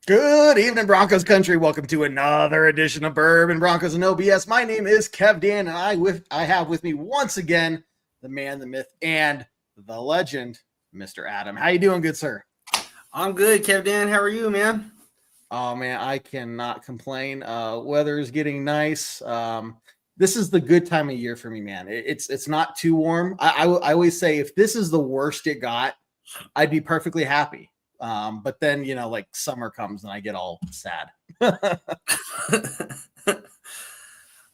Good evening, Broncos country. Welcome to another edition of Bourbon, Broncos, and OBS. My name is 𝐃𝐫𝐴𝐴, and I have with me once again the man, the myth, and the legend, Mr. Adam. How you doing, good sir? I'm good, 𝐃𝐫𝐴𝐴. How are you, man? Oh man, I cannot complain. Weather is getting nice. This is the good time of year for me, man. It's not too warm. I always say if this is the worst it got, I'd be perfectly happy. But then, like summer comes and I get all sad.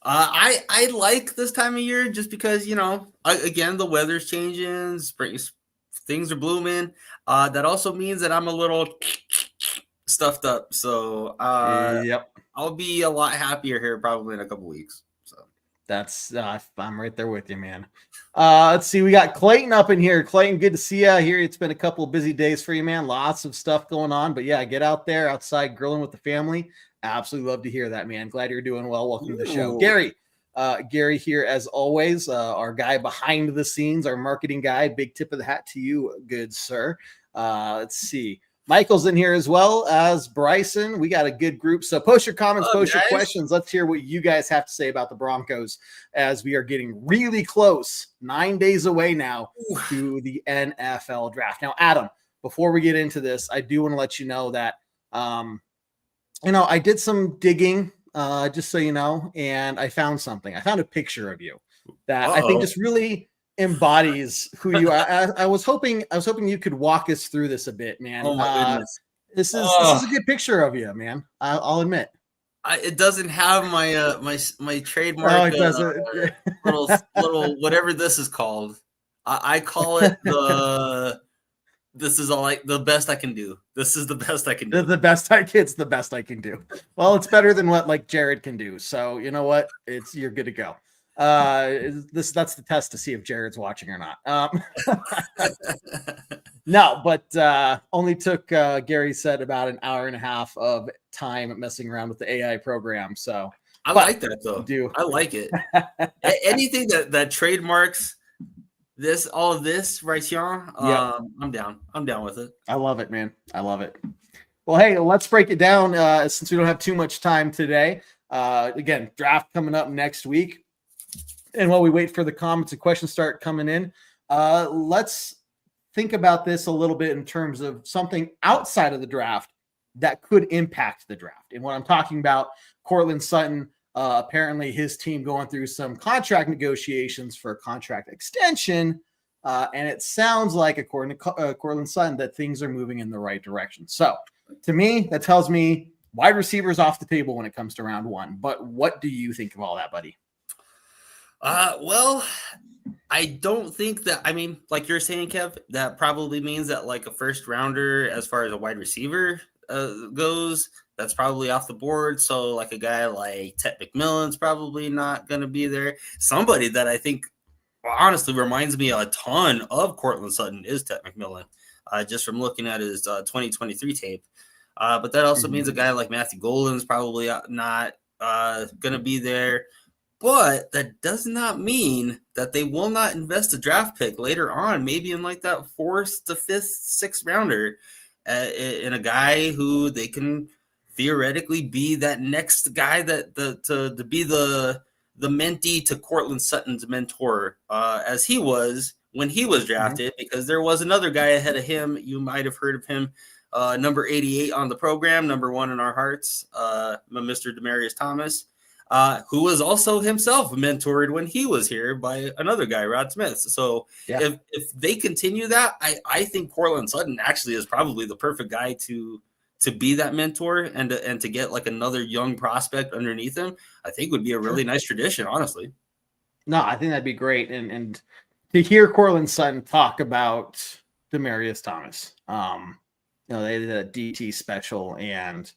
I like this time of year just because, again, the weather's changing, spring, things are blooming. That also means that I'm a little stuffed up. So Yep. I'll be a lot happier here probably in a couple weeks. So That's I'm right there with you, man. Let's see. We got Clayton up in here. Clayton, good to see you here. It's been a couple of busy days for you, man. Lots of stuff going on, but yeah, get out there outside grilling with the family. Absolutely love to hear that, man. Glad you're doing well. Welcome to the show. Gary here as always, our guy behind the scenes, our marketing guy. Big tip of the hat to you, good sir. Let's see. Michael's in here as well as Bryson. We got a good group. So post your comments, post your questions. Let's hear what you guys have to say about the Broncos as we are getting really close, 9 days away now to the NFL draft. Now, Adam, before we get into this, I do want to let you know that, I did some digging, just so you know, and I found something. I found a picture of you that I think just really embodies who you are. I was hoping you could walk us through this a bit, man. Oh my goodness. This is a good picture of you, man. I'll admit. It doesn't have my my trademark. Oh, it doesn't. little whatever this is called. I call it this is all like the best I can do. This is the best I can do. It's the best I can do. Well, it's better than what like Jared can do. So you know what? You're good to go. That's the test to see if Jared's watching or not. No, but only took Gary said about an hour and a half of time messing around with the AI program. So I like that though. I like it. Anything that trademarks all of this right here. I'm down with it. I love it, man. I love it. Well, hey, let's break it down since we don't have too much time today. Again, draft coming up next week. And while we wait for the comments and questions start coming in, let's think about this a little bit in terms of something outside of the draft that could impact the draft. And what I'm talking about, Courtland Sutton, apparently his team going through some contract negotiations for a contract extension. And it sounds like, according to Courtland Sutton, that things are moving in the right direction. So to me, that tells me wide receivers off the table when it comes to round one. But what do you think of all that, buddy? Well, I don't think that, like you're saying, Kev, that probably means that like a first rounder, as far as a wide receiver goes, that's probably off the board. So like a guy like 𝐷 McMillan's probably not going to be there. Somebody that I think honestly reminds me a ton of Courtland Sutton is 𝐷 McMillan, just from looking at his 2023 tape. But that also means a guy like Matthew Golden's probably not going to be there. But that does not mean that they will not invest a draft pick later on, maybe in like that 4th to 5th, 6th rounder, in a guy who they can theoretically be that next guy to be the mentee to Courtland Sutton's mentor, as he was when he was drafted, because there was another guy ahead of him. You might have heard of him, number 88 on the program, number 1 in our hearts, Mr. Demaryius Thomas. Who was also himself mentored when he was here by another guy, Rod Smith. So if they continue that, I think Courtland Sutton actually is probably the perfect guy to be that mentor and to get like another young prospect underneath him. I think would be a really nice tradition, honestly. No, I think that'd be great. And to hear Courtland Sutton talk about Demaryius Thomas, they did a DT special, and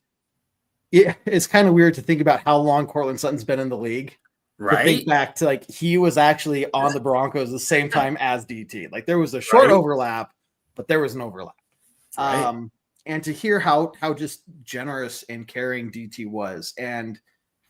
it's kind of weird to think about how long Courtland Sutton's been in the league. Right. To think back to like he was actually on the Broncos the same time as DT. Like there was a short overlap, but there was an overlap. Right. And to hear how just generous and caring DT was, and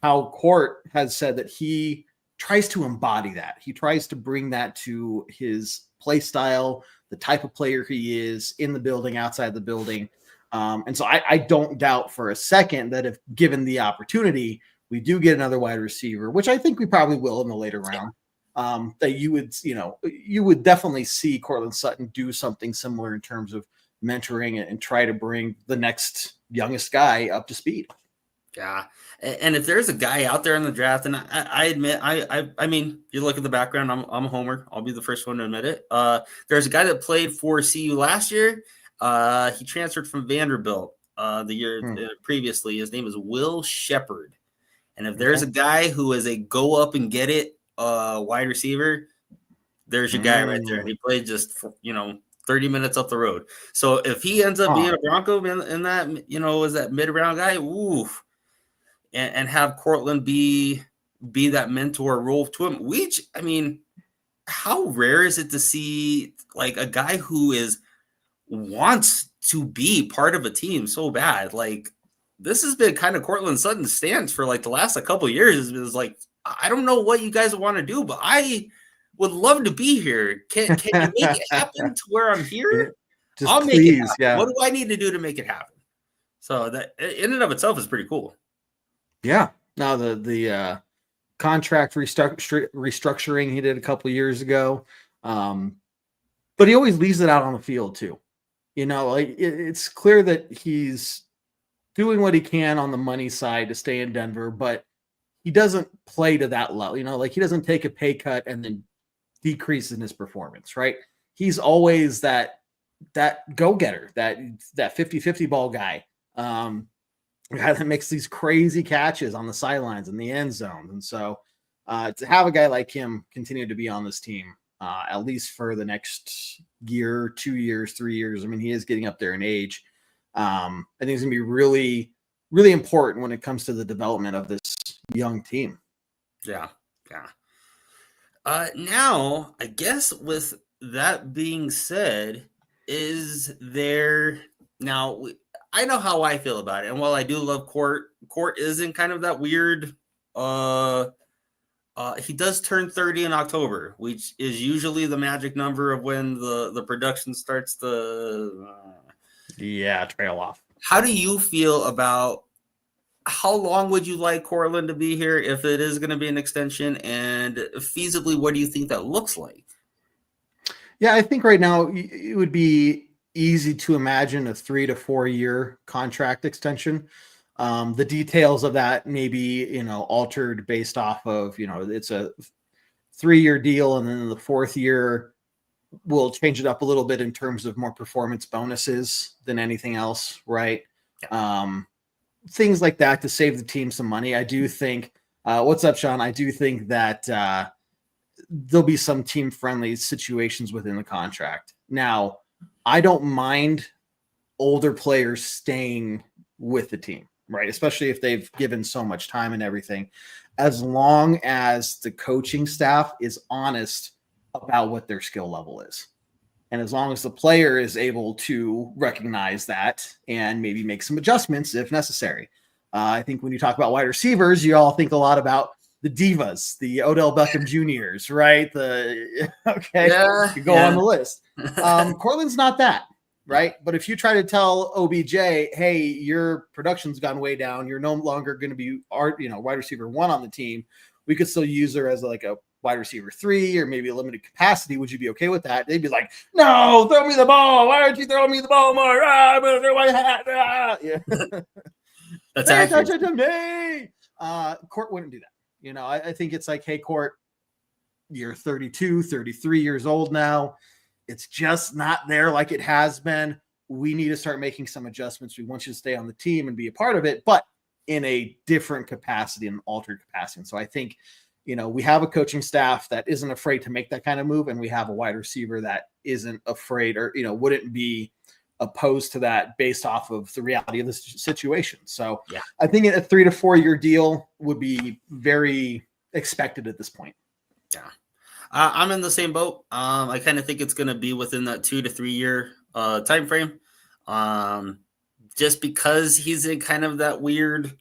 how Court has said that he tries to embody that. He tries to bring that to his play style, the type of player he is in the building, outside the building. And so I don't doubt for a second that if given the opportunity, we do get another wide receiver, which I think we probably will in the later round. That you would definitely see Courtland Sutton do something similar in terms of mentoring and try to bring the next youngest guy up to speed. Yeah. And if there's a guy out there in the draft, and I admit, I mean, you look at the background, I'm a homer. I'll be the first one to admit it. There's a guy that played for CU last year. He transferred from Vanderbilt the year previously. His name is Will Shepherd. And if there's a guy who is a go up and get it wide receiver, there's your guy right there. And he played just, 30 minutes up the road. So if he ends up being a Bronco in that, is that mid-round guy, oof, and have Courtland be that mentor role to him, which, I mean, how rare is it to see like a guy who wants to be part of a team so bad? Like, this has been kind of Courtland Sutton's stance for like the last couple of years. Is like, I don't know what you guys want to do, but I would love to be here. Can you make it happen to where I'm here? I'll make it happen. Yeah. What do I need to do to make it happen? So that in and of itself is pretty cool. Yeah. Now the contract restructuring he did a couple of years ago, but he always leaves it out on the field too. Like it's clear that he's doing what he can on the money side to stay in Denver, but he doesn't play to that level. Like he doesn't take a pay cut and then decrease in his performance, right? He's always that go-getter, that 50-50 ball guy. Guy that makes these crazy catches on the sidelines in the end zone. And so to have a guy like him continue to be on this team, at least for the next year, 2 years, 3 years. I mean, he is getting up there in age. I think it's going to be really, really important when it comes to the development of this young team. Yeah. Now, I guess with that being said, I know how I feel about it. And while I do love Court is in kind of that weird, he does turn 30 in October, which is usually the magic number of when the production starts to trail off. How do you feel about how long would you like Courtland to be here if it is going to be an extension, and feasibly, what do you think that looks like? Yeah, I think right now it would be easy to imagine a 3 to 4 year contract extension. The details of that may be, altered based off of, it's a 3-year deal. And then the 4th year we'll change it up a little bit in terms of more performance bonuses than anything else. Right. Yeah. Things like that to save the team some money. I do think, what's up, Sean? I do think that there'll be some team friendly situations within the contract. Now, I don't mind older players staying with the team, right? Especially if they've given so much time and everything, as long as the coaching staff is honest about what their skill level is. And as long as the player is able to recognize that and maybe make some adjustments if necessary. I think when you talk about wide receivers, you all think a lot about the divas, the Odell Beckham Jr.'s, right? You go on the list. Courtland's not that, right? But if you try to tell OBJ, hey, your production's gone way down, you're no longer going to be wide receiver 1 on the team, we could still use her as like a wide receiver 3 or maybe a limited capacity. Would you be okay with that? They'd be like, no, throw me the ball. Why aren't you throwing me the ball more? I'm going to throw my hat. Yeah. That's accurate. Touch it to me. Court wouldn't do that. I think it's like, hey, Court, you're 32, 33 years old now. It's just not there like it has been. We need to start making some adjustments. We want you to stay on the team and be a part of it, but in a different capacity, an altered capacity. And so I think, we have a coaching staff that isn't afraid to make that kind of move, and we have a wide receiver that isn't afraid or, wouldn't be opposed to that based off of the reality of the situation. So yeah. I think a 3 to 4 year deal would be very expected at this point. Yeah. I'm in the same boat. I kind of think it's going to be within that 2 to 3 year time frame. Just because he's in kind of that weird,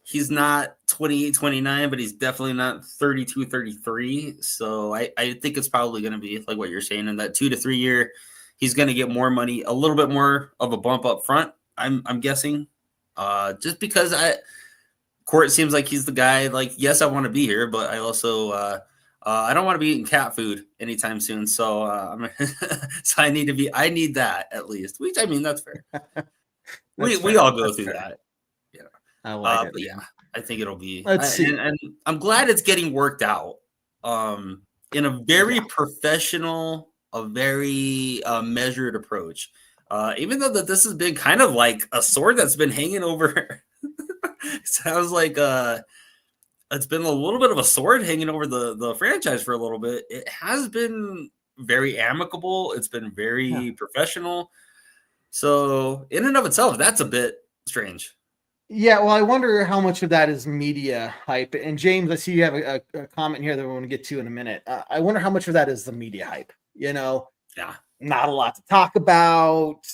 he's not 28, 29, but he's definitely not 32, 33. So I think it's probably going to be like what you're saying in that 2 to 3 year. He's going to get more money, a little bit more of a bump up front, I'm guessing, just because Court seems like he's the guy. Like, yes, I want to be here, but I also I don't want to be eating cat food anytime soon. So so I need that at least. Which, I mean, that's fair. we all go through that. Yeah, I like it. But yeah, I think it'll be. Let's see. And I'm glad it's getting worked out. In a very professional, a very measured approach. Even though that this has been kind of like a sword that's been hanging over. Sounds like it's been a little bit of a sword hanging over the franchise for a little bit. It has been very amicable. It's been very professional. So in and of itself, that's a bit strange. Yeah, well, I wonder how much of that is media hype. And James, I see you have a comment here that we want to get to in a minute. I wonder how much of that is the media hype. Not a lot to talk about.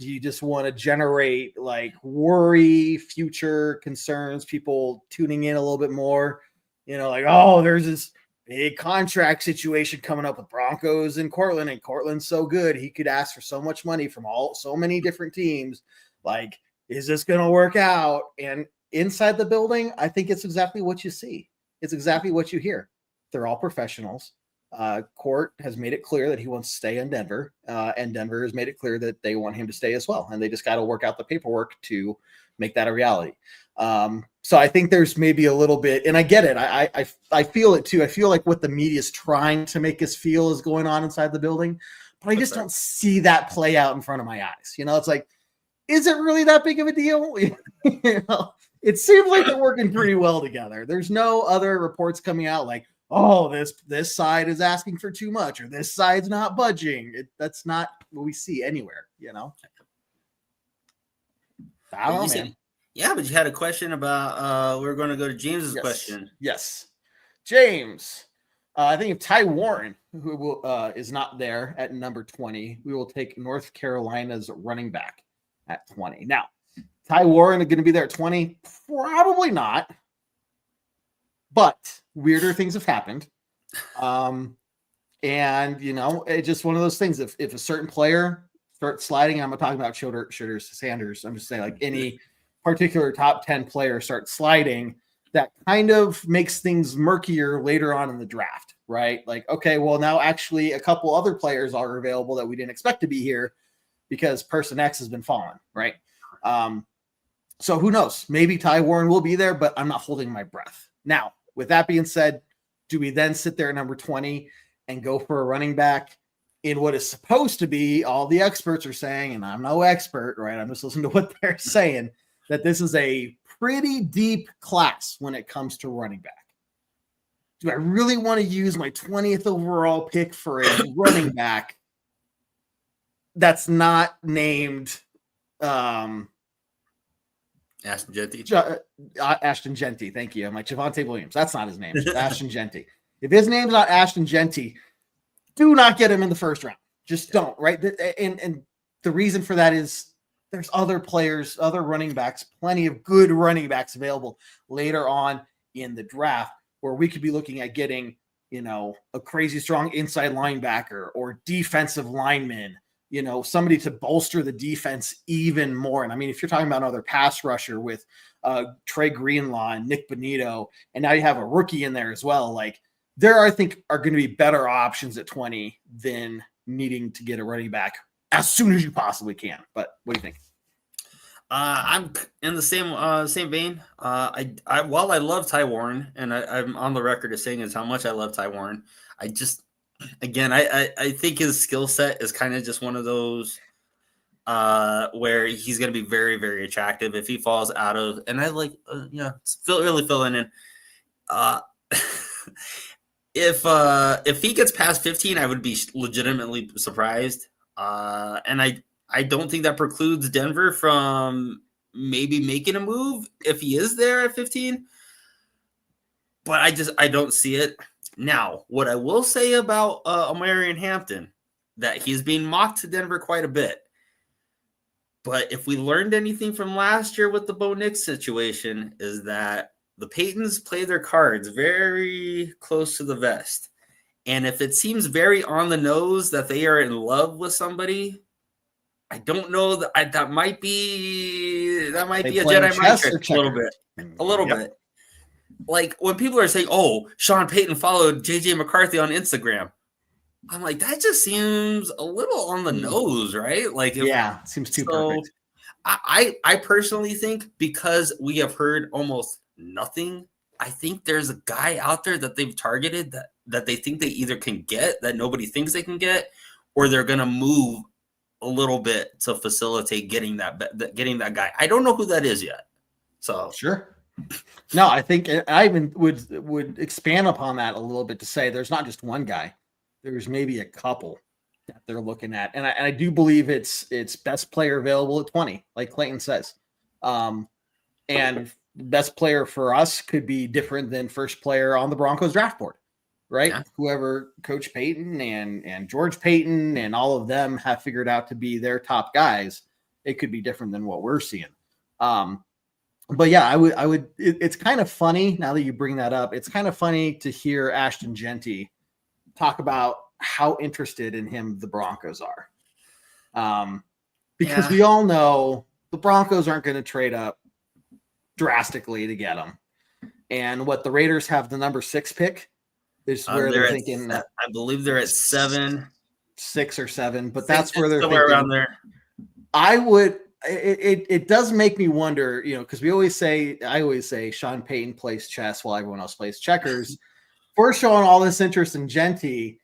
You just want to generate like worry, future concerns, people tuning in a little bit more. Like, oh, there's this big contract situation coming up with Broncos and Cortland, and Cortland's so good. He could ask for so much money from so many different teams. Like, is this going to work out? And inside the building, I think it's exactly what you see. It's exactly what you hear. They're all professionals. Court has made it clear that he wants to stay in Denver, and Denver has made it clear that they want him to stay as well. And they just got to work out the paperwork to make that a reality. So I think there's maybe a little bit, and I get it. I feel it too. I feel like what the media is trying to make us feel is going on inside the building, but I just don't see that play out in front of my eyes. It's like, is it really that big of a deal? It seems like they're working pretty well together. There's no other reports coming out like, oh, this side is asking for too much, or this side's not budging. That's not what we see anywhere, I don't know, man. Yeah, but you had a question about we're going to go to James's question. Yes. James, I think if Ty Warren, who is not there at number 20, we will take North Carolina's running back at 20. Now, Ty Warren is going to be there at 20? Probably not. But weirder things have happened. And, it's just one of those things. If a certain player starts sliding, I'm not talking about Shooter Sanders. I'm just saying, like, any particular top 10 player starts sliding, that kind of makes things murkier later on in the draft, right? Like, okay, well, now actually a couple other players are available that we didn't expect to be here because person X has been fallen, right? So who knows? Maybe Ty Warren will be there, but I'm not holding my breath. Now, with that being said, do we then sit there at number 20 and go for a running back in what is supposed to be, all the experts are saying, and I'm no expert, right? I'm just listening to what they're saying, that this is a pretty deep class when it comes to running back. Do I really want to use my 20th overall pick for a running back that's not named Ashton Jeanty? Ashton Jeanty, thank you. I'm like, Javonte Williams. That's not his name. It's Ashton Jeanty. If his name's not Ashton Jeanty, do not get him in the first round. Just don't, right? And the reason for that is there's other players, other running backs, plenty of good running backs available later on in the draft where we could be looking at getting, a crazy strong inside linebacker or defensive lineman, somebody to bolster the defense even more. And I mean, if you're talking about another pass rusher with Trey Greenlaw and Nick Bonito, and now you have a rookie in there as well, like there, I think, are going to be better options at 20 than needing to get a running back as soon as you possibly can. But what do you think? I'm in the same vein. While I love Ty Warren, and I'm on the record as saying is how much I love Ty Warren, I think his skill set is kind of just one of those where he's going to be very, very attractive if he falls out of, and I like, really filling in. If he gets past 15, I would be legitimately surprised. And I don't think that precludes Denver from maybe making a move if he is there at 15. But I don't see it. Now, what I will say about Omarion Hampton, that he's being mocked to Denver quite a bit. But if we learned anything from last year with the Bo Nix situation, is that the Paytons play their cards very close to the vest. And if it seems very on the nose that they are in love with somebody, I don't know that might be a They Jedi playing mind chess trick or a little bit. checkers? A little Yep. bit. Like when people are saying, "Oh, Sean Payton followed JJ McCarthy on Instagram," I'm like, that just seems a little on the nose, right? Like, Yeah, seems too perfect. I personally think because we have heard almost nothing, I think there's a guy out there that they've targeted that they think they either can get that nobody thinks they can get, or they're gonna move a little bit to facilitate getting that guy. I don't know who that is yet. So sure. No, I think I even would expand upon that a little bit to say there's not just one guy. There's maybe a couple that they're looking at. And I do believe it's best player available at 20, like Clayton says. And best player for us could be different than first player on the Broncos draft board, right? Yeah. Whoever Coach Payton and George Payton and all of them have figured out to be their top guys, it could be different than what we're seeing. But yeah, it's kind of funny now that you bring that up. It's kind of funny to hear Ashton Jeanty talk about how interested in him the Broncos are. Because we all know the Broncos aren't going to trade up drastically to get him. And what the Raiders have the number 6 pick is where they're thinking. I believe they're at 7, 6 or 7, but that's where they're somewhere thinking. Around there. I would. It does make me wonder, because I always say Sean Payton plays chess while everyone else plays checkers. We're showing all this interest in Jeanty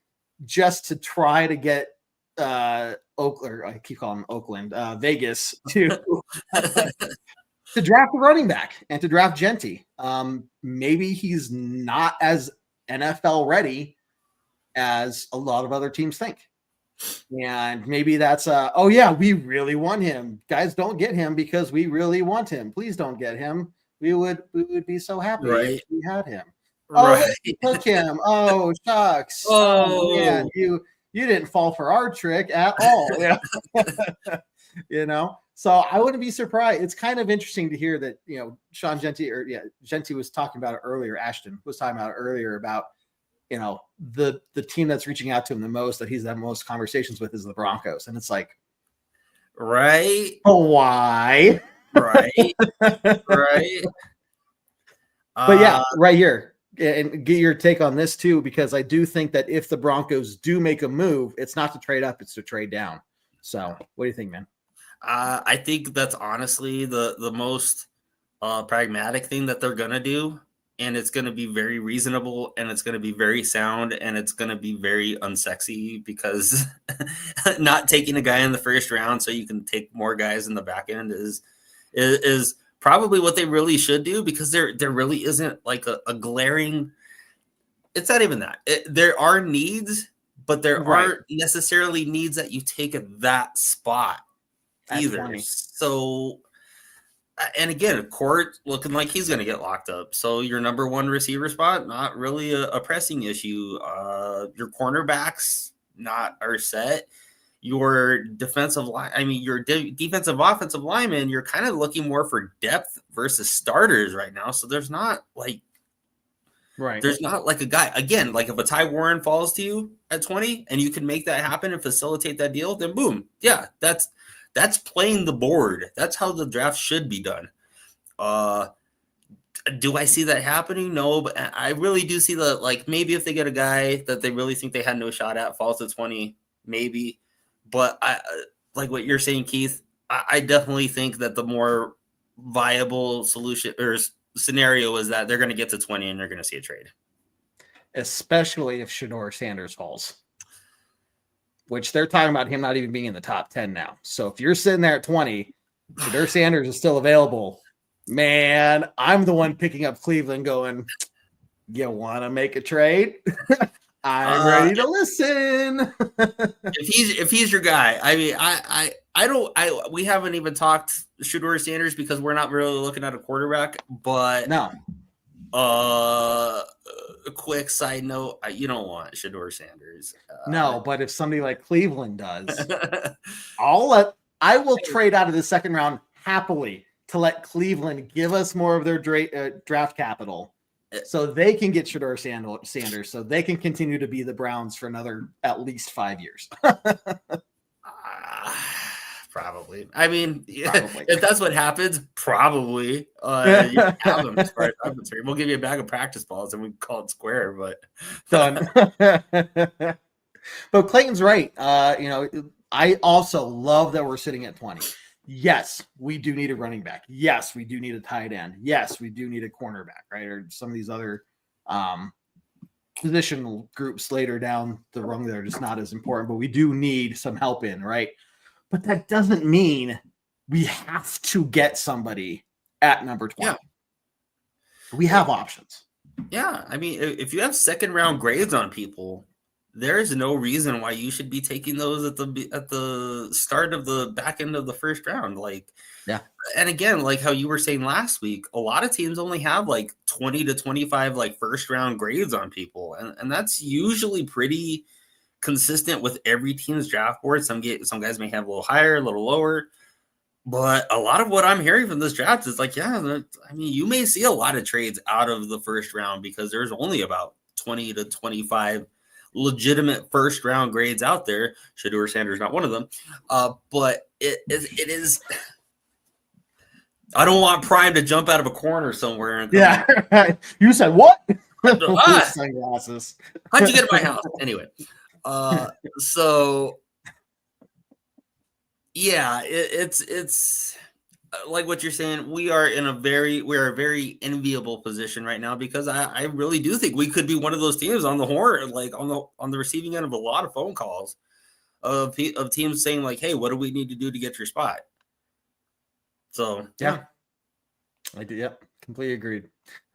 just to try to get Oakland, I keep calling him Oakland, Vegas to draft a running back and to draft Jeanty. Maybe he's not as NFL ready as a lot of other teams think. And maybe that's oh yeah, we really want him. Guys, don't get him because we really want him. Please don't get him. We would be so happy if we had him. Right. Oh, took him. Oh, shucks. Oh man, you didn't fall for our trick at all. So I wouldn't be surprised. It's kind of interesting to hear that, Sean Jeanty Jeanty was talking about it earlier. Ashton was talking about it earlier about, the team that's reaching out to him the most, that he's had most conversations with, is the Broncos. And it's like, right. Oh, why? Right. Right. But yeah, right here, and get your take on this too, because I do think that if the Broncos do make a move, it's not to trade up, it's to trade down. So what do you think, man? I think that's honestly the most pragmatic thing that they're going to do. And it's going to be very reasonable, and it's going to be very sound, and it's going to be very unsexy, because not taking a guy in the first round so you can take more guys in the back end is probably what they really should do, because there really isn't like a glaring. It's not even that. There are needs, but there aren't necessarily needs that you take at that spot either. 20. So. And again, Court looking like he's going to get locked up. So your number 1 receiver spot, not really a pressing issue. Your cornerbacks are set. Your defensive line, your defensive offensive linemen, you're kind of looking more for depth versus starters right now. So there's not like a guy, again, like if a Ty Warren falls to you at 20 and you can make that happen and facilitate that deal, then boom. Yeah, that's playing the board. That's how the draft should be done. Do I see that happening? No, but I really do see that, like, maybe if they get a guy that they really think they had no shot at, falls to 20, maybe. But I like what you're saying, Keith. I definitely think that the more viable solution or scenario is that they're going to get to 20 and they're going to see a trade. Especially if Shedeur Sanders falls. Which they're talking about him not even being in the top 10 now. So if you're sitting there at 20, Shedeur Sanders is still available, man, I'm the one picking up Cleveland going, you want to make a trade? I'm ready to listen. if he's your guy, we haven't even talked Shedeur Sanders because we're not really looking at a quarterback, but no. A quick side note, you don't want Shedeur Sanders. No, but if somebody like Cleveland does, I will trade out of the second round happily to let Cleveland give us more of their draft capital so they can get Shedeur Sanders so they can continue to be the Browns for another at least 5 years. Probably. I mean, Probably. if that's what happens, probably. You can have them as far as I'm concerned. We'll give you a bag of practice balls and we can call it square, but Done. But Clayton's right. I also love that we're sitting at 20. Yes, we do need a running back. Yes, we do need a tight end. Yes, we do need a cornerback, right? Or some of these other positional groups later down the rung that are just not as important, but we do need some help in, right? But that doesn't mean we have to get somebody at number 20. Yeah. We have options. Yeah. I mean, if you have second round grades on people, there is no reason why you should be taking those at the start of the back end of the first round. Like, yeah. And again, like how you were saying last week, a lot of teams only have like 20 to 25 like first round grades on people. And that's usually pretty consistent with every team's draft board. Some guys may have a little higher, a little lower, but a lot of what I'm hearing from this draft is like, yeah, I mean, you may see a lot of trades out of the first round because there's only about 20 to 25 legitimate first round grades out there. Shedeur Sanders not one of them, but it is. I don't want Prime to jump out of a corner somewhere. And yeah, you said what? Sunglasses. How'd you get in my house? Anyway. So yeah, it's like what you're saying. We are a very enviable position right now because I really do think we could be one of those teams on the horn, like on the receiving end of a lot of phone calls of teams saying like, hey, what do we need to do to get your spot? So yeah. I do. Yep. Completely agreed.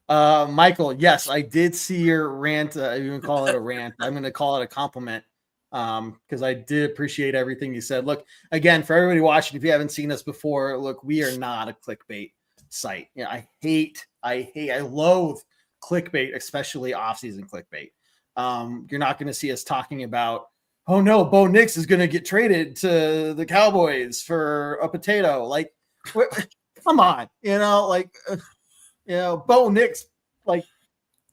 Michael, yes, I did see your rant. I even call it a rant. I'm going to call it a compliment because I did appreciate everything you said. Look, again, for everybody watching, if you haven't seen us before, look, we are not a clickbait site. You know, I loathe clickbait, especially off-season clickbait. You're not going to see us talking about, oh no, Bo Nix is going to get traded to the Cowboys for a potato. Like, come on, Bo Nix, like,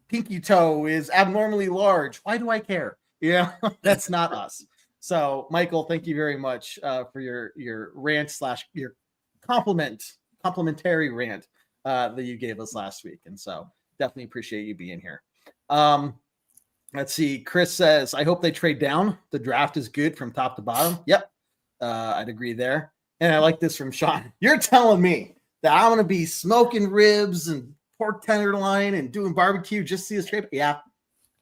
pinky toe is abnormally large. Why do I care? Yeah, that's not us. So, Michael, thank you very much for your rant / your complimentary rant that you gave us last week. And so definitely appreciate you being here. Let's see. Chris says, I hope they trade down. The draft is good from top to bottom. Yep. I'd agree there. And I like this from Sean. You're telling me that I'm going to be smoking ribs and pork tenderloin and doing barbecue just to see this trade? Yeah.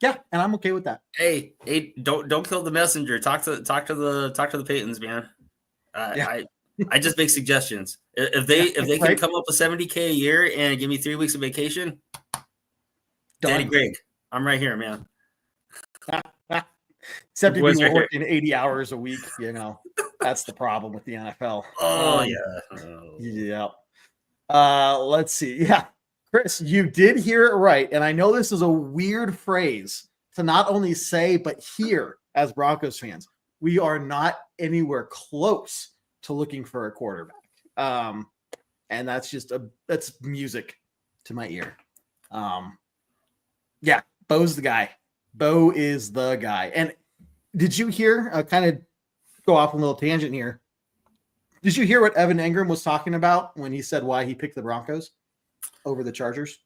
Yeah. And I'm okay with that. Hey, don't kill the messenger. Talk to the Paytons, man. Yeah. I just make suggestions. If they can come up with $70K a year and give me 3 weeks of vacation, Danny Greg, I'm right here, man. Except if you were working 80 hours a week, that's the problem with the NFL. Oh, yeah. Yeah. Let's see. Yeah. Chris, you did hear it right. And I know this is a weird phrase to not only say, but hear as Broncos fans. We are not anywhere close to looking for a quarterback. And that's that's music to my ear. Yeah, Bo's the guy. Bo is the guy. And did you hear, kind of go off on a little tangent here. Did you hear what Evan Engram was talking about when he said why he picked the Broncos over the Chargers?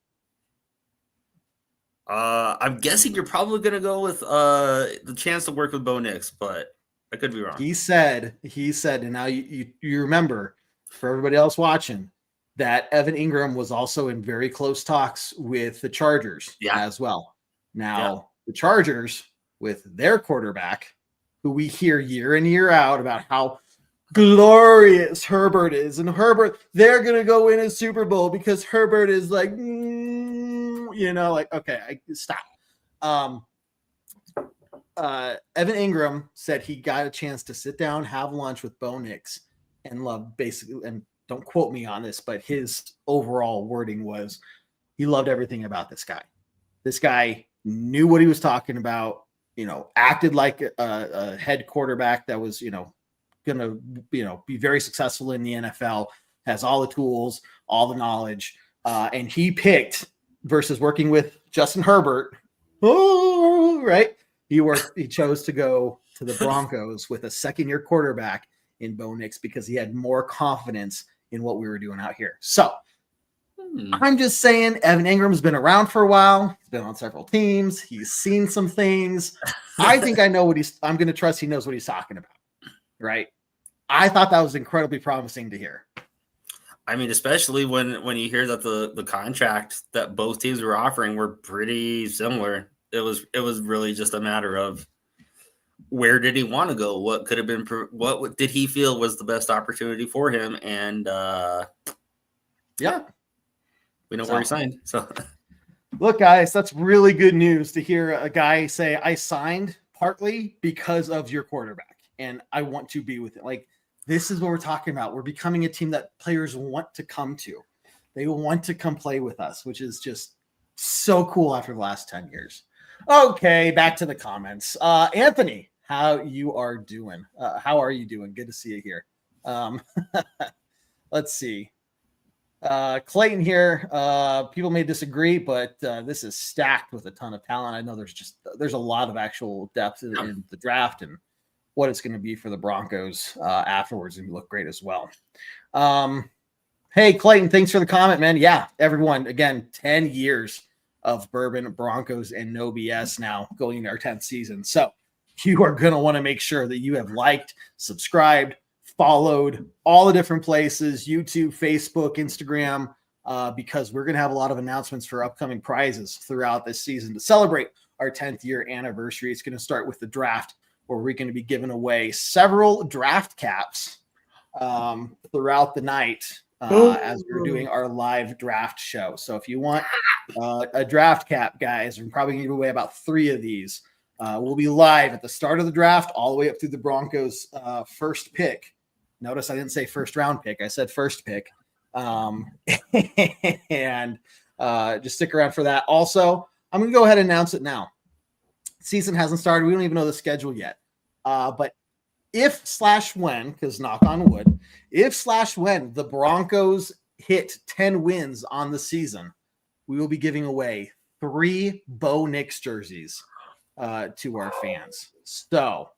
I'm guessing you're probably going to go with the chance to work with Bo Nix, but I could be wrong. He said, and now you remember, for everybody else watching, that Evan Engram was also in very close talks with the Chargers as well. Now, the Chargers, with their quarterback, who we hear year in, year out about how glorious Herbert is, and Herbert, they're going to go win a Super Bowl because Herbert is like, okay, stop. Evan Engram said he got a chance to sit down, have lunch with Bo Nix, and loved basically, and don't quote me on this, but his overall wording was he loved everything about this guy. This guy knew what he was talking about, acted like a head quarterback that was, going to, be very successful in the NFL, has all the tools, all the knowledge. And he picked versus working with Justin Herbert. Oh, right. He chose to go to the Broncos with a second-year quarterback in Bo Nix because he had more confidence in what we were doing out here. So I'm just saying, Evan Ingram's been around for a while. He's been on several teams. He's seen some things. I think I know what I'm going to trust he knows what he's talking about, right? I thought that was incredibly promising to hear. I mean, especially when you hear that the contract that both teams were offering were pretty similar. It was really just a matter of where did he want to go? What could have been? What did he feel was the best opportunity for him? And yeah, we know where he signed. So, look, guys, that's really good news to hear a guy say, "I signed partly because of your quarterback, and I want to be with it." Like, this is what we're talking about. We're becoming a team that players want to come to. They want to come play with us, which is just so cool after the last 10 years. Okay, back to the comments. Anthony, how you are doing? How are you doing? Good to see you here. Let's see. Clayton here. People may disagree, but this is stacked with a ton of talent. I know there's a lot of actual depth in the draft and what it's going to be for the Broncos afterwards, and you look great as well. Hey, Clayton, thanks for the comment, man. Yeah, everyone, again, 10 years of Bourbon, Broncos, and no BS now going into our 10th season. So you are going to want to make sure that you have liked, subscribed, followed all the different places, YouTube, Facebook, Instagram, because we're going to have a lot of announcements for upcoming prizes throughout this season to celebrate our 10th year anniversary. It's going to start with the draft, where we're going to be giving away several draft caps throughout the night as we're doing our live draft show. So if you want a draft cap, guys, we're probably going to give away about 3 of these. We'll be live at the start of the draft all the way up through the Broncos' first pick. Notice I didn't say first round pick. I said first pick. And just stick around for that. Also, I'm going to go ahead and announce it now. Season hasn't started. We don't even know the schedule yet. But if/when, because knock on wood, if/when the Broncos hit 10 wins on the season, we will be giving away 3 Bo Nix jerseys to our fans. So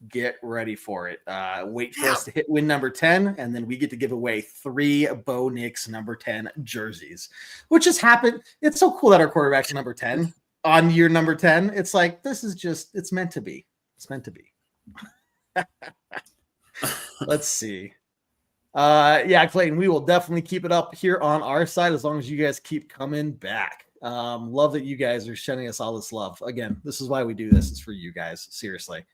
get ready for it. Wait for us to hit win number 10, and then we get to give away 3 Bo Nix number 10 jerseys, which has happened. It's so cool that our quarterback's number 10 on year number 10. It's like, this is just, it's meant to be. It's meant to be. Let's see. Yeah, Clayton, we will definitely keep it up here on our side as long as you guys keep coming back. Love that you guys are sending us all this love. Again, this is why we do this. It's for you guys. Seriously.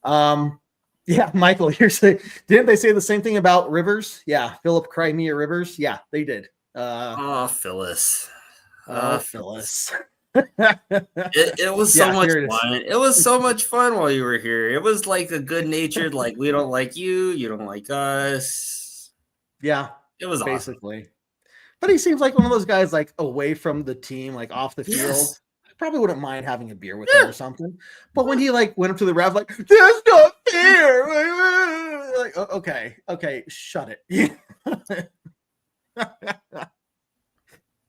Yeah, Michael, didn't they say the same thing about Rivers? Yeah, 𝐓𝐢𝐿𝐴 Rivers. Yeah, they did. Phyllis. Phyllis. It was so much fun. It was so much fun while you were here. It was like a good natured, like, we don't like you, you don't like us. Yeah, it was basically awesome. But he seems like one of those guys, like, away from the team, like off the field. Yes. I probably wouldn't mind having a beer with him or something. But when he like went up to the ref, like, that's not fair. Like, okay, shut it.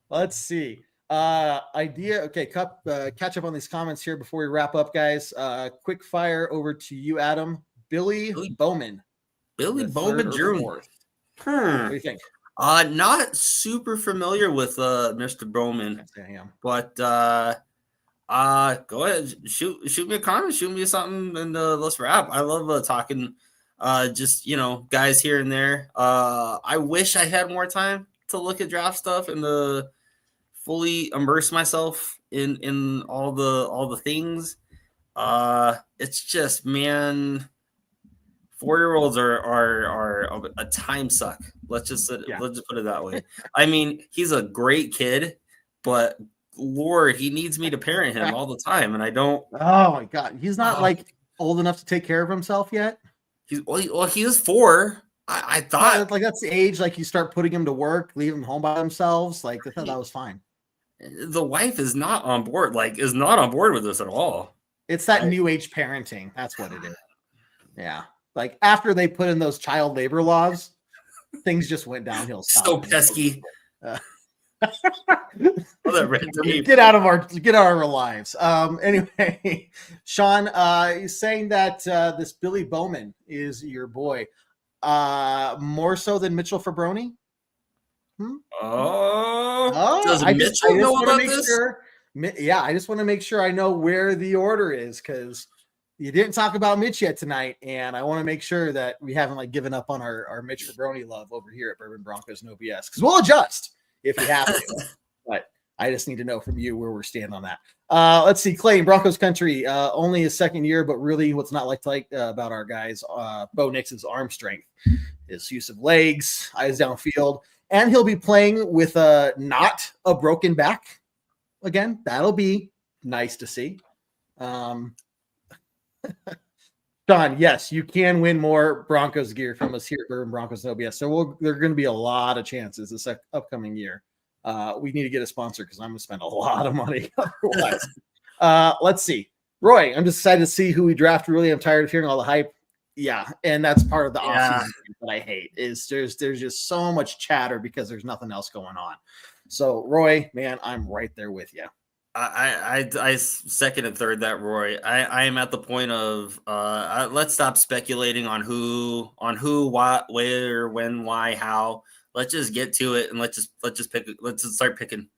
Let's see. Okay, catch up on these comments here before we wrap up, guys. Quick fire over to you, Adam. Billy Bowman. Billy Bowman Jr. What do you think? Not super familiar with Mr. Bowman, but go ahead, shoot me a comment, shoot me something, and let's wrap. I love talking, just guys here and there. I wish I had more time to look at draft stuff and fully immerse myself in all the things. It's just, man, 4-year-olds are a time suck. Let's just put it that way. I mean, he's a great kid, but Lord, he needs me to parent him all the time, and I don't. Oh my God, he's not like old enough to take care of himself yet. He is 4. I thought like that's the age like you start putting him to work, leave him home by themselves. Like I thought that was fine. The wife is not on board. Is not on board with this at all. It's that new age parenting. That's what it is. Yeah. Like after they put in those child labor laws, things just went downhill. So pesky. Get out of our lives. Anyway, Sean, he's saying that this Billy Bowman is your boy. More so than Mitchell Fabroni? Does Mitchell know about this? I just want to make sure I know where the order is, because you didn't talk about Mitch yet tonight, and I want to make sure that we haven't given up on our Mitch Fabroni love over here at Bourbon Broncos No BS, because we'll adjust if we have to. But I just need to know from you where we're standing on that. Let's see, Clay, Broncos country, only his second year, but really what's not like about our guys, Bo Nix's arm strength, his use of legs, eyes downfield, and he'll be playing with not a broken back again. That'll be nice to see. Sean, yes, you can win more Broncos gear from us here at Bourbon Broncos No BS. So there are going to be a lot of chances this upcoming year. We need to get a sponsor, because I'm going to spend a lot of money otherwise. Let's see. Roy, I'm just excited to see who we draft. Really, I'm tired of hearing all the hype. Yeah, and that's part of the offseason that I hate, is there's just so much chatter because there's nothing else going on. So, Roy, man, I'm right there with you. I second and third that, Roy. I am at the point of let's stop speculating on who, what, where, when, why, how. Let's just get to it, and let's just pick. Let's just start picking.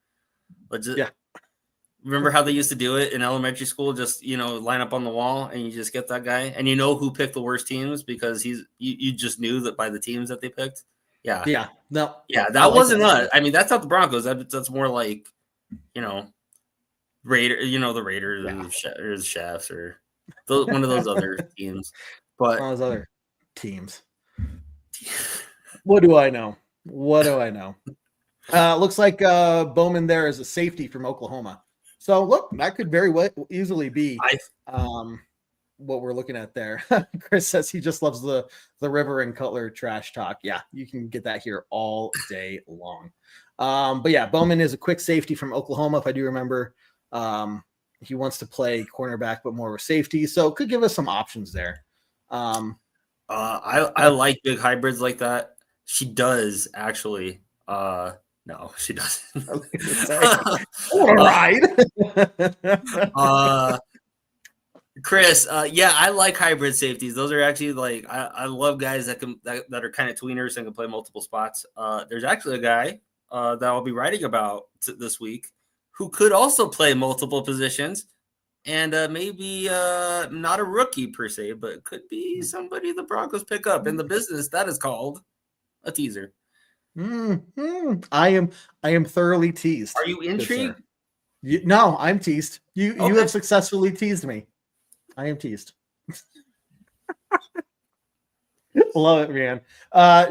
Remember how they used to do it in elementary school? Just line up on the wall, and you just get that guy, and who picked the worst teams because you just knew that by the teams that they picked. That wasn't us. I mean, that's not the Broncos. That's more like Raider. The Raiders or the Chefs or one of those other teams. But one of those other teams. What do I know? Looks like Bowman there is a safety from Oklahoma. So look, that could very easily be what we're looking at there. Chris says he just loves the River and Cutler trash talk. Yeah, you can get that here all day long. But yeah, Bowman is a quick safety from Oklahoma, if I do remember. He wants to play cornerback, but more of a safety. So could give us some options there. I like big hybrids like that. She does actually. No, she doesn't. All right. Chris, I like hybrid safeties. Those are actually I love guys that are kind of tweeners and can play multiple spots. There's actually a guy that I'll be writing about this week who could also play multiple positions, and maybe not a rookie per se, but could be somebody the Broncos pick up in the business that is called a teaser. I am thoroughly teased. Are you intrigued? No, I'm teased. You have successfully teased me. I am teased. Love it, man.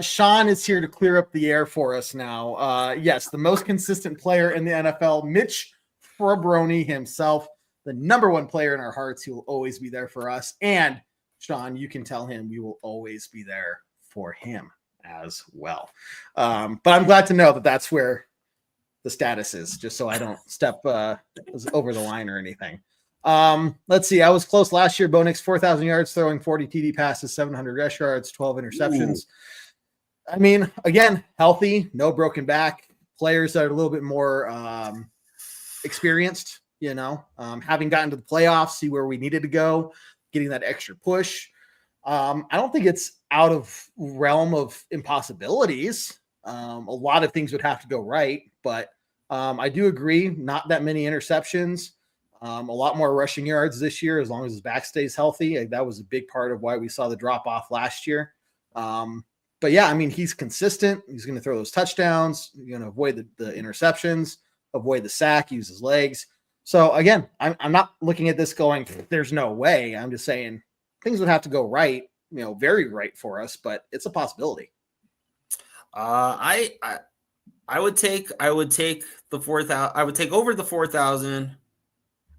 Sean is here to clear up the air for us now. Yes, the most consistent player in the NFL, Mitch Fabroni himself, the number one player in our hearts. He will always be there for us. And Sean, you can tell him we will always be there for him as well. But I'm glad to know that that's where the status is, just so I don't step over the line or anything. Let's see. I was close last year. Bo Nix, 4,000 yards, throwing 40 TD passes, 700 rush yards, 12 interceptions. Ooh. I mean, again, healthy, no broken back. Players that are a little bit more experienced, having gotten to the playoffs, see where we needed to go, getting that extra push. I don't think it's out of realm of impossibilities. A lot of things would have to go right, but I do agree, not that many interceptions, a lot more rushing yards this year, as long as his back stays healthy. That was a big part of why we saw the drop off last year. But yeah, I mean, he's consistent. He's going to throw those touchdowns. You're going to avoid the interceptions, avoid the sack, use his legs. So again, I'm not looking at this going, there's no way. I'm just saying things would have to go right, very right for us, but it's a possibility. I would take the 4,000. I would take over the 4,000.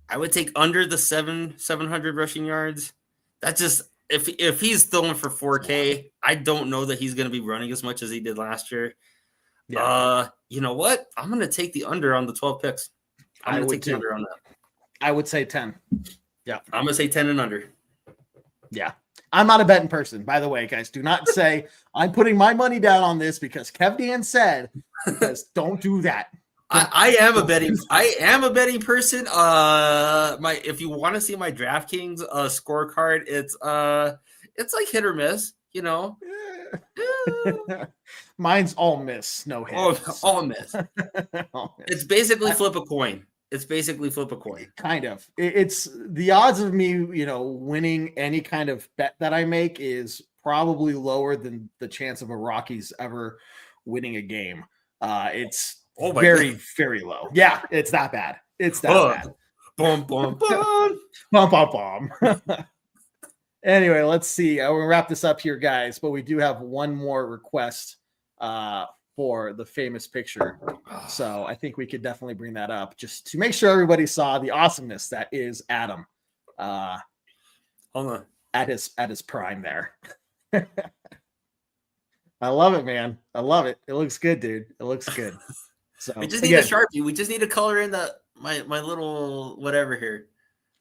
I would take under the 700 rushing yards. That's just if he's throwing for 4K, I don't know that he's going to be running as much as he did last year. Yeah. You know what? I'm going to take the under on the 12 picks. I'm going to take the under on that. I would say 10. Yeah. I'm going to say 10 and under. Yeah. I'm not a betting person, by the way, guys. Do not say I'm putting my money down on this because 𝐫𝐿 said, because don't do that. I am a betting person. If you want to see my DraftKings scorecard, it's like hit or miss, Mine's all miss, no hit. All miss. All miss. It's basically flip a coin. Kind of. It's the odds of me, winning any kind of bet that I make is probably lower than the chance of a Rockies ever winning a game. It's very, very low. Yeah, it's that bad. It's that bad. Boom, boom, boom. Bum, bum, bum. Anyway, let's see. We'll wrap this up here, guys, but we do have one more request for the famous picture. So I think we could definitely bring that up just to make sure everybody saw the awesomeness that is Adam. Hold on. At his prime there. I love it, man. I love it. It looks good, dude. It looks good. So we just need a Sharpie. We just need to color in my little whatever here.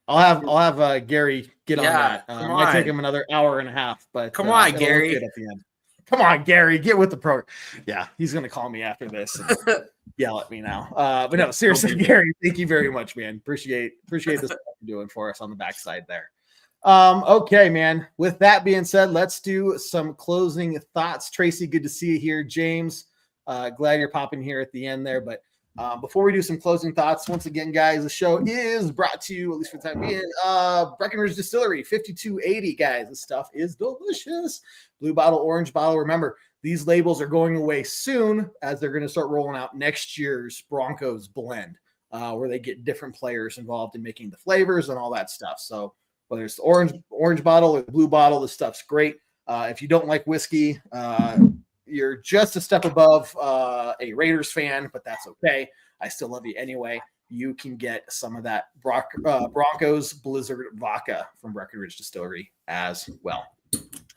I'll have Gary get on that. It might take him another hour and a half, but come on, Gary. At the end. Come on, Gary, get with the program. Yeah, he's gonna call me after this and yell at me now. But no, seriously, Gary, thank you very much, man. Appreciate this you're doing for us on the backside there. Okay, man. With that being said, let's do some closing thoughts. Tracy, good to see you here. James, glad you're popping here at the end there. But before we do some closing thoughts, once again, guys, the show is brought to you, at least for the time being, Breckenridge Distillery, 5280, guys. This stuff is delicious. Blue bottle, orange bottle. Remember, these labels are going away soon as they're going to start rolling out next year's Broncos blend, where they get different players involved in making the flavors and all that stuff. So whether it's the orange bottle or the blue bottle, this stuff's great. If you don't like whiskey, you're just a step above a Raiders fan, but that's okay. I still love you anyway. You can get some of that Broncos Blizzard vodka from Breckenridge Distillery as well.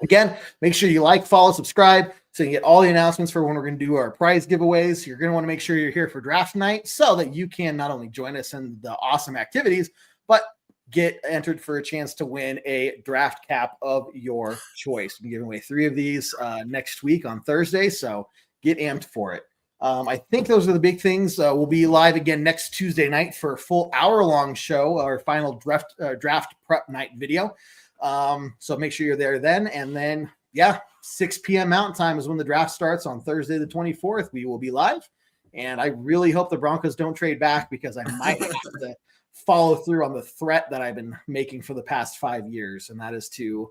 Again, make sure you like, follow, subscribe so you can get all the announcements for when we're going to do our prize giveaways. You're going to want to make sure you're here for draft night so that you can not only join us in the awesome activities, but get entered for a chance to win a draft cap of your choice. We're giving away 3 of these next week on Thursday, so get amped for it. I think those are the big things. We'll be live again next Tuesday night for a full hour-long show, our final draft prep night video. So make sure you're there then. And then, 6 p.m. Mountain Time is when the draft starts on Thursday the 24th. We will be live. And I really hope the Broncos don't trade back because I might have to follow through on the threat that I've been making for the past 5 years, and that is to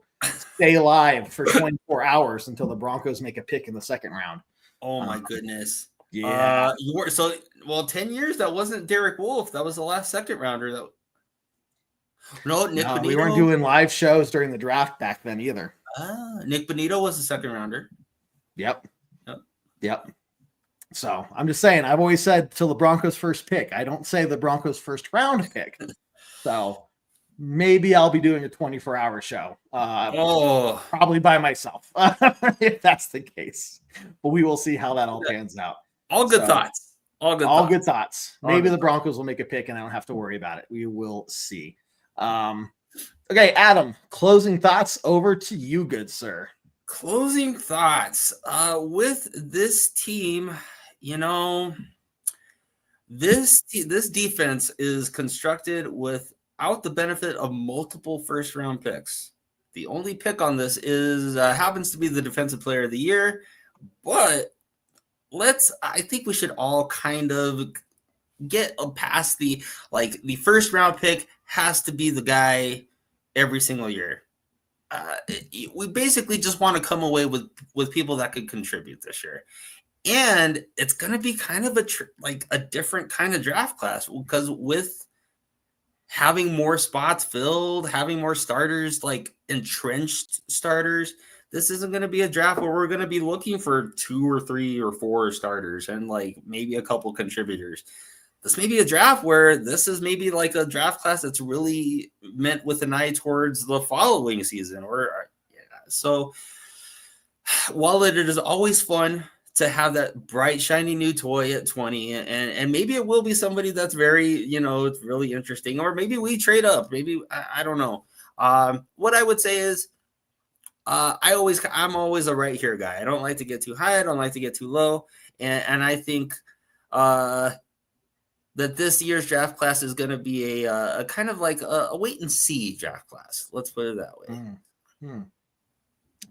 stay alive for 24 hours until the Broncos make a pick in the second round. Oh my goodness. Yeah. 10 years, that wasn't Derek Wolfe. That was the last second rounder. Nick Bonito. We weren't doing live shows during the draft back then either. Nick Bonito was the second rounder. Yep. So I'm just saying, I've always said till the Broncos first pick. I don't say the Broncos first round pick. So maybe I'll be doing a 24-hour show. Probably by myself, if that's the case. But we will see how that all pans out. All good thoughts. Good thoughts. Maybe the Broncos will make a pick and I don't have to worry about it. We will see. Okay, Adam, closing thoughts over to you, good sir. Closing thoughts. With this team, this defense is constructed without the benefit of multiple first-round picks. The only pick on this is happens to be the Defensive Player of the Year, but I think we should all kind of get past the first-round pick has to be the guy every single year. We basically just want to come away with people that could contribute this year. And it's going to be kind of a different kind of draft class because with having more spots filled, having more starters, like entrenched starters, this isn't going to be a draft where we're going to be looking for 2 or 3 or 4 starters and maybe a couple contributors. This may be a draft where this is maybe like a draft class that's really meant with an eye towards the following season. So while it is always fun to have that bright, shiny new toy at 20, and maybe it will be somebody that's very, it's really interesting, or maybe we trade up. Maybe I don't know. What I would say is, I'm always a right here guy. I don't like to get too high. I don't like to get too low, and I think that this year's draft class is going to be a kind of like a wait and see draft class. Let's put it that way.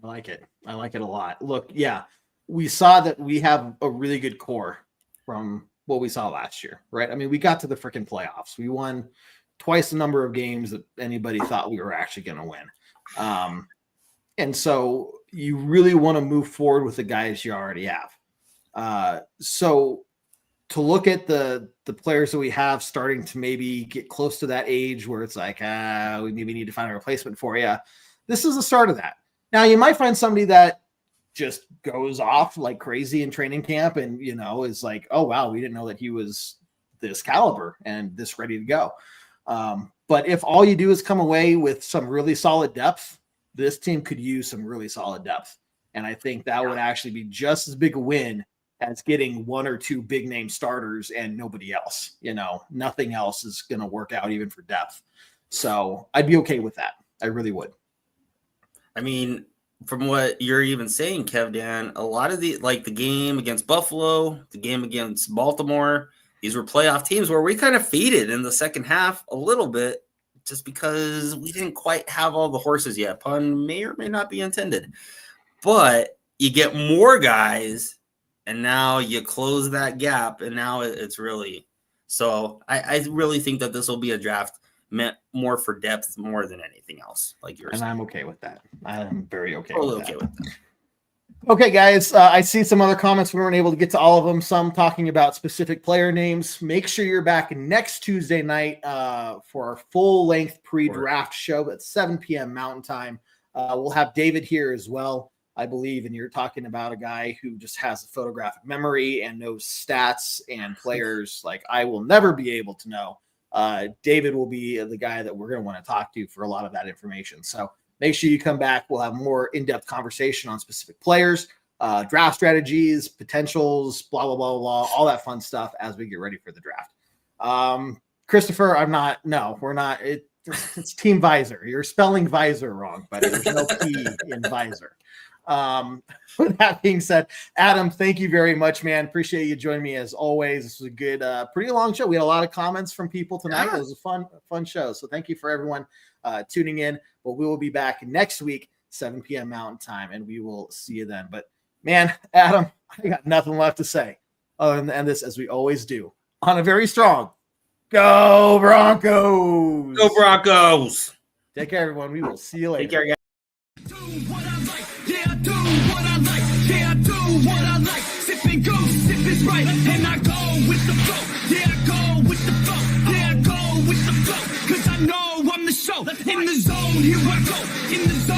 I like it. I like it a lot. Look, yeah, we saw that we have a really good core from what we saw last year, right? I mean, we got to the freaking playoffs. We won twice the number of games that anybody thought we were actually going to win. And so you really want to move forward with the guys you already have. So to look at the players that we have starting to maybe get close to that age where it's like, we maybe need to find a replacement for you. This is the start of that. Now you might find somebody that just goes off like crazy in training camp and, is like, oh, wow, we didn't know that he was this caliber and this ready to go. But if all you do is come away with some really solid depth, this team could use some really solid depth. And I think that would actually be just as big a win as getting one or two big name starters and nobody else. Nothing else is going to work out even for depth. So I'd be okay with that. I really would. I mean, from what you're even saying, Kev, Dan, a lot of the game against Buffalo, the game against Baltimore, these were playoff teams where we kind of faded in the second half a little bit just because we didn't quite have all the horses yet. Pun may or may not be intended. But you get more guys, and now you close that gap, and now it's really – so I really think that this will be a draft meant more for depth more than anything else, like yours. And I'm okay with that. I'm very okay with that. With that. Okay, guys, I see some other comments. We weren't able to get to all of them. Some talking about specific player names. Make sure you're back next Tuesday night for our full-length pre-draft show at 7 p.m. Mountain Time. We'll have David here as well, I believe, and you're talking about a guy who just has a photographic memory and knows stats and players like I will never be able to know. David will be the guy that we're going to want to talk to for a lot of that information. So make sure you come back. We'll have more in-depth conversation on specific players, draft strategies, potentials, blah, blah, blah, blah, all that fun stuff as we get ready for the draft. Christopher, we're not. It's Team Visor. You're spelling visor wrong, but there's no P in visor. With that being said, Adam, thank you very much, man. Appreciate you joining me as always. This was a good, pretty long show. We had a lot of comments from people tonight. It was a fun show. So thank you for everyone tuning in. But we will be back next week, 7 p.m. Mountain Time, and we will see you then. But man, Adam, I got nothing left to say other than end this as we always do on a very strong Go Broncos. Go Broncos. Take care, everyone. We will see you later. Take care, guys. Sip is right, and I go with the flow. Yeah, I go with the flow. Yeah, I go with the flow. 'Cause I know I'm the show. In the zone, here I go. In the zone.